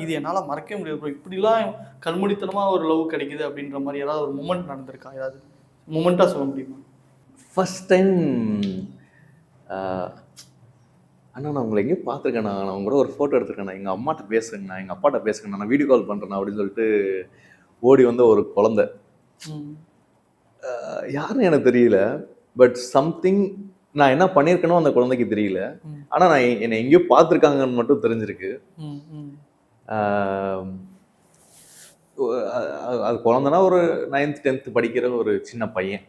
இது என்னால மறக்கவே முடியாது ப்ரோ. இப்படிலாம் கண்மூடித்தனமா ஒரு லவ் கிடைக்குது அப்படின்ற மாதிரி ஏதாவது ஒரு மூமெண்ட் நடந்திருக்கா? ஏதாவது மூமெண்டா சொல்ல முடியுமா? ஃபர்ஸ்ட் டைம் அண்ணா நான் உங்களை எங்கேயும் பார்த்துருக்கேண்ணா, நான் உங்க கூட ஒரு ஃபோட்டோ எடுத்துருக்கேண்ணா, எங்கள் அம்மாட்ட பேசுங்கண்ணா, எங்கள் அப்பாட்ட பேசுங்கண்ணா, நான் வீடியோ கால் பண்ணுறேண்ணா அப்படின்னு சொல்லிட்டு ஓடி வந்த ஒரு குழந்தை. யாருன்னு எனக்கு தெரியல, பட் சம்திங் நான் என்ன பண்ணியிருக்கேனோ அந்த குழந்தைக்கு தெரியல. ஆனால் நான் என்னை எங்கேயோ பார்த்துருக்காங்கன்னு மட்டும் தெரிஞ்சிருக்கு. அது குழந்தைனா ஒரு 9th 10th படிக்கிற ஒரு சின்ன பையன்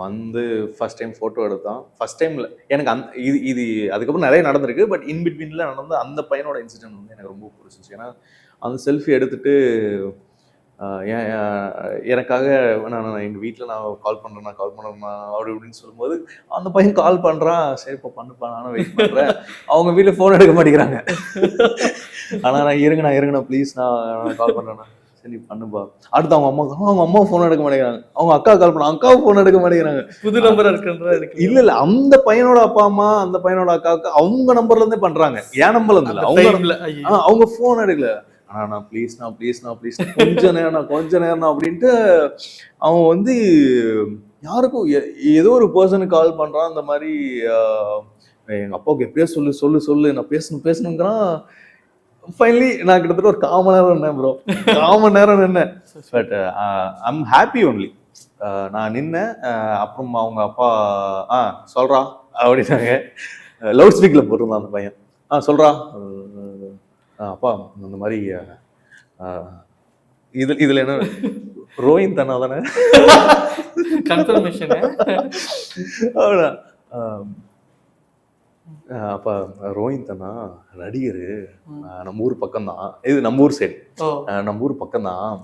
வந்து ஃபர்ஸ்ட் டைம் ஃபோட்டோ எடுத்தான். ஃபர்ஸ்ட் டைமில் எனக்கு இது அதுக்கப்புறம் நிறைய நடந்திருக்கு, பட் இன்பிட்வீனில் நடந்த அந்த பையனோட இன்சிடென்ட் வந்து எனக்கு ரொம்ப பிடிச்சிச்சு. ஏன்னா அந்த செல்ஃபி எடுத்துட்டு எனக்காக நான் எங்கள் வீட்டில் நான் கால் பண்ணுறேன்னா அப்படி இப்படின்னு சொல்லும்போது அந்த பையன் கால் பண்ணுறான். சரி இப்போ பண்ணுப்பா, நானும் வெயிட் பண்ணுறேன். அவங்க வீட்டில் ஃபோன் எடுக்க மாட்டேங்கிறாங்க. ஆனால் நான் இருங்கண்ணா ப்ளீஸ், நான் கால் பண்ணுறேண்ணா. சரி பண்ணுப்பா. அடுத்து அவங்க அம்மா ஃபோன் எடுக்க மாட்டேங்கிறாங்க. அவங்க அக்கா கால் பண்ண, அக்காவும் ஃபோன் எடுக்க மாட்டேங்கிறாங்க. புது நம்பர் இருக்கு. இல்ல அந்த பையனோட அப்பா அம்மா அந்த பையனோட அக்காவுக்கு அவங்க நம்பர்ல இருந்தே பண்றாங்க, என் நம்பர்ல இருந்து. அவங்க ஃபோன் எடுக்கல. ஆனா ப்ளீஸ்ண்ணா கொஞ்ச நேரம் அப்படின்ட்டு அவன் வந்து யாருக்கும் ஏதோ ஒரு பர்சனுக்கு கால் பண்றான். அந்த மாதிரி எங்க அப்பாவுக்கு எப்படியோ சொல்லு நான் பேசணுங்கிறான். ஃபைனலி நான் கிட்டத்தட்ட ஒரு 1/4 மணி நேரம் நின்னேன் ப்ரோ. 1/4 மணி நேரம் நின்னேன். But I'm happy only. நான் நின்னேன். அப்புறம் அவங்க அப்பா சொல்றா அப்படின்னாங்க. லவுட் ஸ்பீக்கர்ல போட்டிருந்தான் அந்த பையன். சொல்றா அப்பா அந்த மாதிரி இதுல என்ன ரோஹின் தானா தானே கன்ஃபர்மேஷன். அப்ப ரோஹின் தானா நடிகர், நம்ம ஊர் பக்கம் தான், இது நம்ம ஊர் சைடு, நம்ம ஊர் பக்கம் தான்,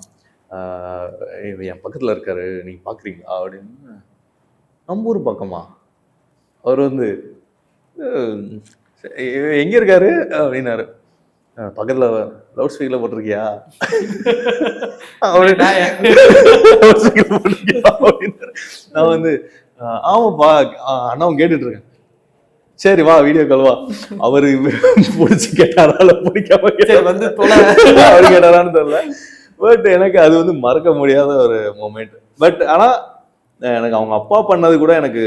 என் பக்கத்துல இருக்காரு, நீங்க பாக்குறீங்களா அப்படின்னு. நம்ம ஊர் பக்கமா? அவர் வந்து எங்க இருக்காரு அப்படின்னாரு. பக்கத்துல லவுட் ஸ்பீக்கர்ல போட்டிருக்கியா நான் வந்து ஆமாப்பா அண்ணாவும் கேட்டுட்டு இருக்கேன். சரி வா வீடியோ கால் வா. அவரு பிடிச்சி கேட்டாரா பிடிக்காம வந்து அவரு கேட்டாரான்னு தெரியல. பட் எனக்கு அது வந்து மறக்க முடியாத ஒரு மொமெண்ட். பட் ஆனா எனக்கு அவங்க அப்பா பண்ணது கூட எனக்கு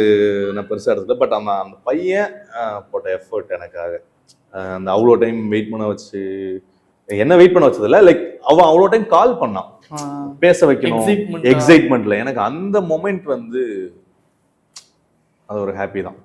நான் பெருசா எடுத்தது. பட் அந்த பையன் போட்ட எஃபர்ட் எனக்காக அந்த அவ்வளோ டைம் வெயிட் பண்ண வச்சு, என்ன வெயிட் பண்ண வச்சதில்ல, லைக் அவன் அவ்வளோ டைம் கால் பண்ணான், பேச வைக்கணும் எக்ஸைட்மெண்ட்ல. எனக்கு அந்த மொமெண்ட் வந்து அது ஒரு ஹாப்பி தான்.